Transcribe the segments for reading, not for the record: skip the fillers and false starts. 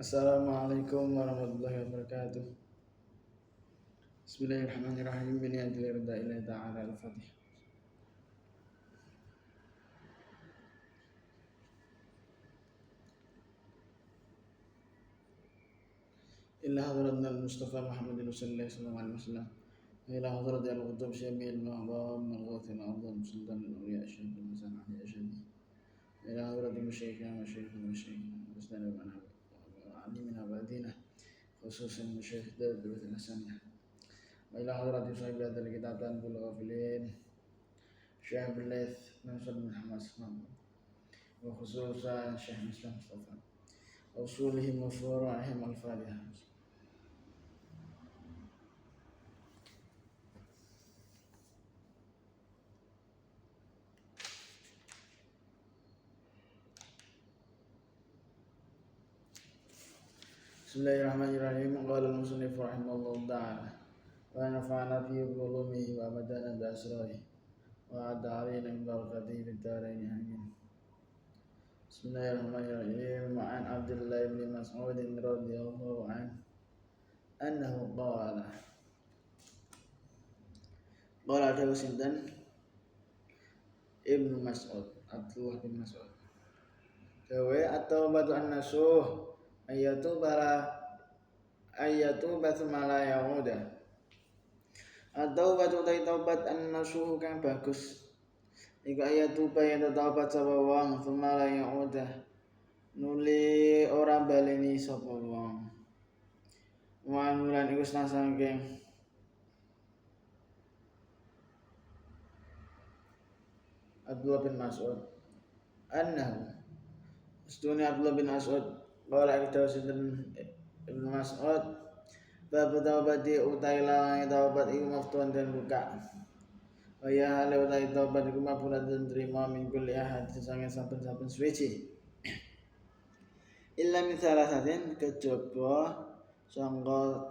Assalamualaikum warahmatullahi wabarakatuh. Bismillahirrahmanirrahim. Biniadil irda ila ta'ala al-fatih. Illa hadratna al-Mustafa Muhammadin sallallahu alaihi wasallam. Ila hadrat al-Qutub Syamil Ma'bam Al-Ghathil Azam Sultan al-Awliya Syekh al-Hasan Ali Ashadi. Ila hadrat al-Musyaikh Ustaz al-Alimina Badina khususan Syekh Darul Hasanah. Ila hadrat Syekh al-Kitab Tanbul Ghafilin Syekh Laith Nasr bin Hamad wa khususan Syekh Mustafa usulihim wa furu'ihim al-Fatihah. Bismillahirrahmanirrahim. Qala al-musannif rahimahullahu ta'ala wa nafa'ana fi ulumihi wa abadana bi asrarihi wa adda alaina min barakatihi fid dharain amin. Bismillahirrahmanirrahim. Wa an Abdullah bin Mas'ud radhiyallahu anhu qala Sindan Ibnu Mas'ud Abdullah bin Mas'ud dawe at-taubatu an-nasuh ayatu basmala yauda at-taubatu taubat an-nasuh kang bagus iku ayatu bayan taubat sapa wong semala yauda nuli ora baleni sapa wong wanulan iku saking Abdullah bin Mas'ud annahu Stuni Abdullah bin Mas'ud qala kita sinten Ibnu Mas'ud bab taubati utaila taubat iku maftuhan dan buka wa ya hale utai taubat iku mapunan dan terima min kulli ahad sange saben-saben suci illa min salasatin kejaba sangka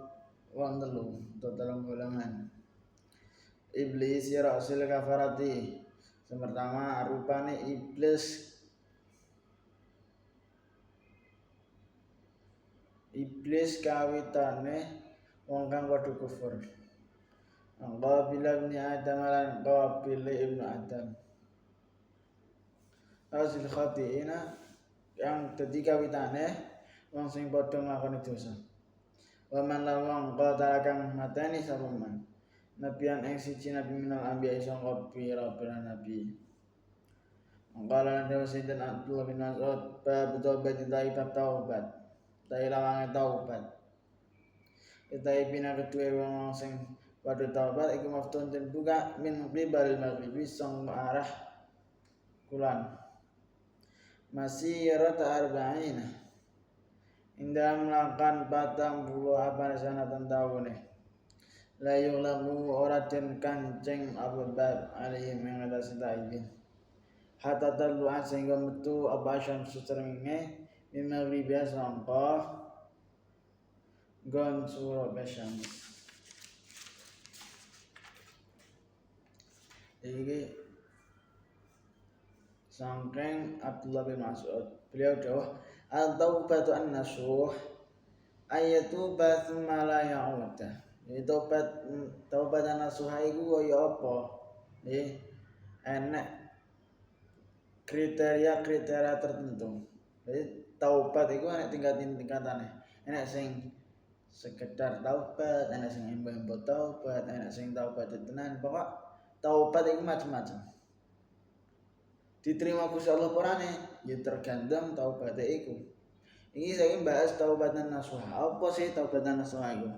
wong telu utawa golongan iblis ya rasul kafarati pertama rupane iblis kawitane wong kang padha kufur. Qabil ibn Adam lan Qabil ibn Adam. Asil khati'ina yang dadi kawitane wong sing padha nglakoni dosa. Wa man lawang qatala kang mateni sapa man. Nabiyan ing siji nabi minal anbiya sangka pira-pira nabi. Qala lan Sayyidina Abdullah bin Mas'ud bab taubat taubat. Lawange taubat. Kita bina kedua wong sing padha taubat iku maftun den buka min qibalil maghribi sang arah kulon. Masirata arba'ina. Indah melakukan 40 apa sanatan taune. La yughlamu ora den kancing abab alihim ing atas taibin. Hatta talu sehingga metu apa syamsu srengenge mimari biasa angka gon surah besyams. Ini sangkeng Abdullah bin Mas'ud beliau dawuh at-taubatu an-nasuh ayatu basmala ya'udah. Ini taubat an-nasuh iku kaya apa? Nggih enek kriteria tertentu. Jadi taubat itu enek tingkatane. Enek sing sekedar taubat, enek sing embo-embo taubat, enek sing taubat tenan. Pokok taubat itu macam-macam. Diterima Gusti Allah porane, ya tergantung taubate iku. Ini saya bahas taubatan nasuha. Apa sih taubatan nasuha itu?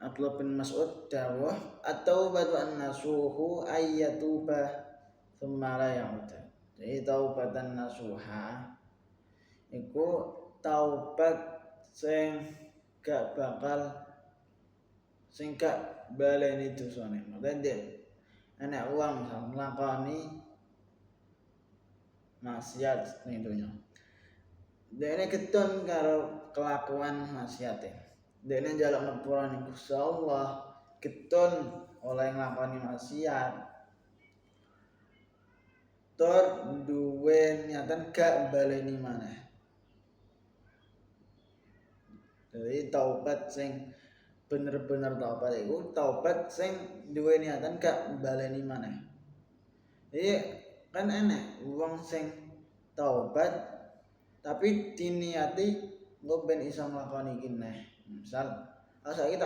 Abdullah bin Mas'ud dawuh, at-taubatu an-nasuhu ayyatuba tsumma la ya'ud. Jadi taubatan nasuha iku taubat sing gak baleni dosane. Maksudnya enek wong nglakoni maksiat ning donya. Dene ketun karo kelakuan maksiate. Dene njaluk ngapura ning Gusti Allah, ketun oleh nglakoni maksiat. Tur duwe niatan gak baleni maneh. Jadi taubat sing bener-bener taubat iku taubat sing duwe niatan gak baleni maneh. Jadi kan enek wong sing taubat tapi diniati engko ben iso nglakoni iki neh. Misal saiki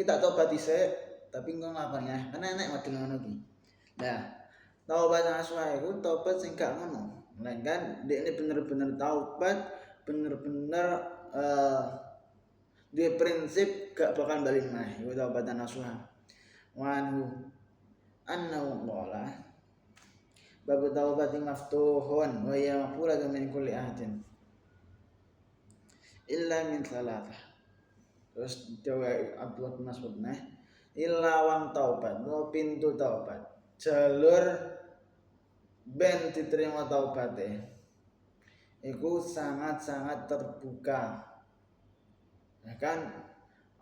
tak taubat dhisik tapi engko nglakoni neh. Kan enek model ngono iki. Nah, taubat nasuha iku taubat sing gak ngono. Melainkan dia ini bener-bener taubat, bener-bener dia prinsip gak bakal balik maneh. Iku taubatan nasuha. Wa anhu annahu qala babu taubati maftuhun wa ya maqulatu min kulli ahadin illa min thalathah. Terus jawab Abdullah bin Mas'ud illa wan taubat, pintu taubat. Jalur ben diterima taubate iku sangat-sangat terbuka. Ya kan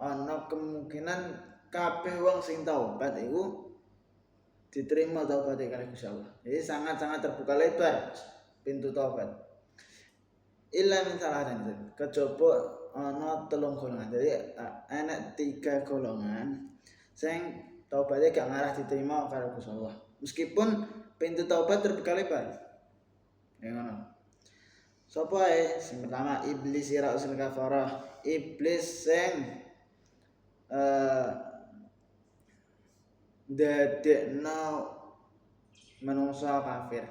ana kemungkinan kabeh wong sing taubat iku diterima taubate kali Gusti Allah. Jadi sangat-sangat terbuka lebar pintu taubat. Illa min salatin, kejaba ana 3 golongan. Jadi enek 3 golongan sing taubate gak ngarah diterima karo Gusti Allah. Meskipun pintu taubat terbuka lebar. Ya ngono. Sapa ae? Sing pertama iblis ra'sul kafarah. Iblis sing dadekno manungsa kafir.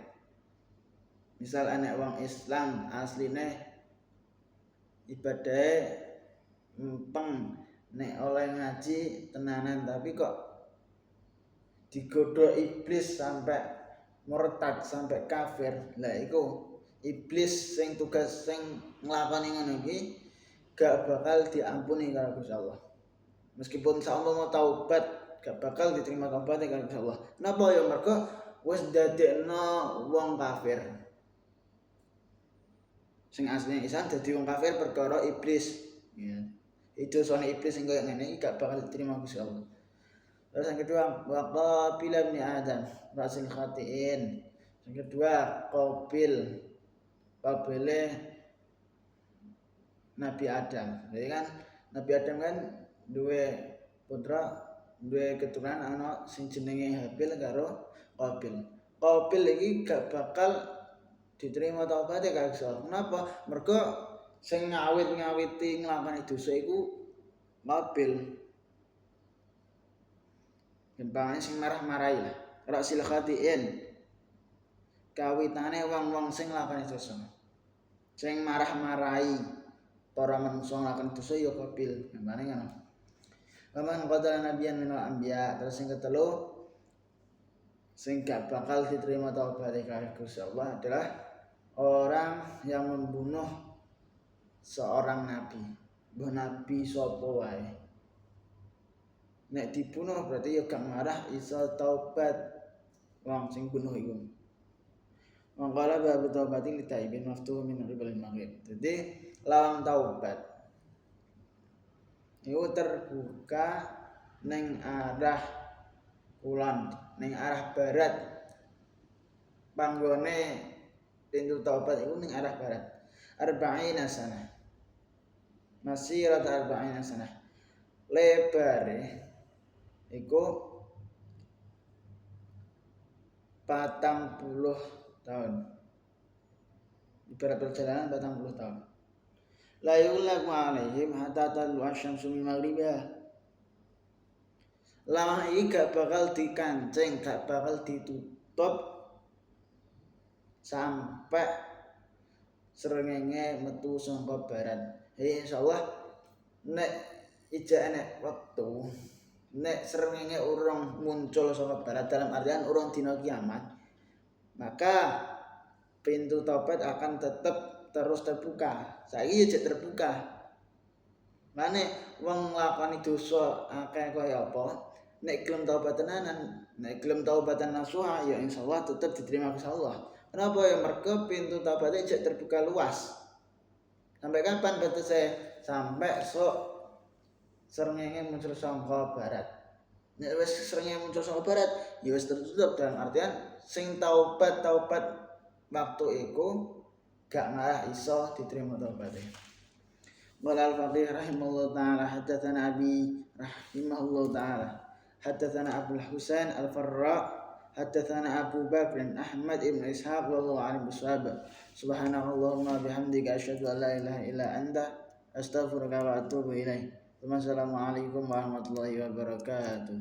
Misal anak wong Islam asline ibadahe empeng nek oleh ngaji tenanan tapi kok digodhog iblis sampai murtad sampai kafir. Lah iku iblis sing tugas sing nglakoni ngono iki gak bakal diampuni karo Gusti Allah. Meskipun saumpama taubat gak bakal diterima taubat karo Gusti Allah. Napa ya mergo wis dadekno wong kafir. Sing asline Islam dadi wong kafir perkara iblis. Ya. Itu soal iblis sing koyo ngene iki gak bakal diterima Gusti Allah. Terus yang kedua waqabil ibn Adam rasul khatiin. Yang kedua Qabile Nabi Adam. Jadi kan Nabi Adam kan duwe putra, duwe keturunan ana sing jenenge Habil karo Qabil. Qabil iki gak bakal diterima taubate karo Gusti Allah. Kenapa? Mergo sing ngawit-ngawiti nglakoni dosa iku Qabil. Gampangane sing marah-marahi lah. Rasul khatiin. Kawitane wong-wong sing nglakoni dosa. Sing marah-marahi para manungsa nglakoni dosa ya Qabil. Gampangane ngono. Waman qadara nabiyan minal anbiya. Terus sing ketelu sing gak bakal diterima taubate karo Gusti Allah adalah orang yang membunuh seorang nabi. Mbah nabi sapa wae. Nek dibunuh berarti ya gak marah iso taubat wong sing bunuh iku. Mangkala bab taubati li taibin maftuh min ribil maghrib. Jadi lawang taubat iku terbuka ning arah kulon, ning arah barat. Panggone pintu taubat iku ning arah barat. Arba'ina sanah. Masirat arba'ina sanah. Lebare iku 40 tahun. Ibarat perjalanan 40 tahun. La yulaku alaihim hatta talu asyamsu min maghribah. Lawang iki gak bakal dikancing, gak bakal ditutup sampai srengenge metu saka barat. Jadi insyaallah nek ijak enek waktu nek srengenge urung muncul saka barat dalam artian urung dina kiamat, maka pintu taubat akan tetap terus terbuka. Saiki ya terbuka. Mane wong nglakoni dosa akeh kaya apa? Nek gelem taubat tenanan, nek gelem taubatan nasuha ya insyaallah tetap diterima Gusti Allah. Kenapa ya? Mergo pintu taubatnya jek terbuka luas. Sampai kapan batasnya? Sampai sok srengenge muncul saka barat. Nek wis srengenge muncul saka barat, ya wis tertutup dalam artian sing taubat waktu iku gak ngarah iso diterima taubate. قال الفقيه رحمه الله تعالى حدثنا أبي رحمه الله تعالى حدثنا أبو الحسين الفراء حدثنا أبو بكر أحمد بن إسحاق والله أعلم بالصواب سبحانك اللهم وبحمدك أشهد أن لا إله إلا أنت أستغفرك وأتوب إليك. Assalamualaikum warahmatullahi wabarakatuh.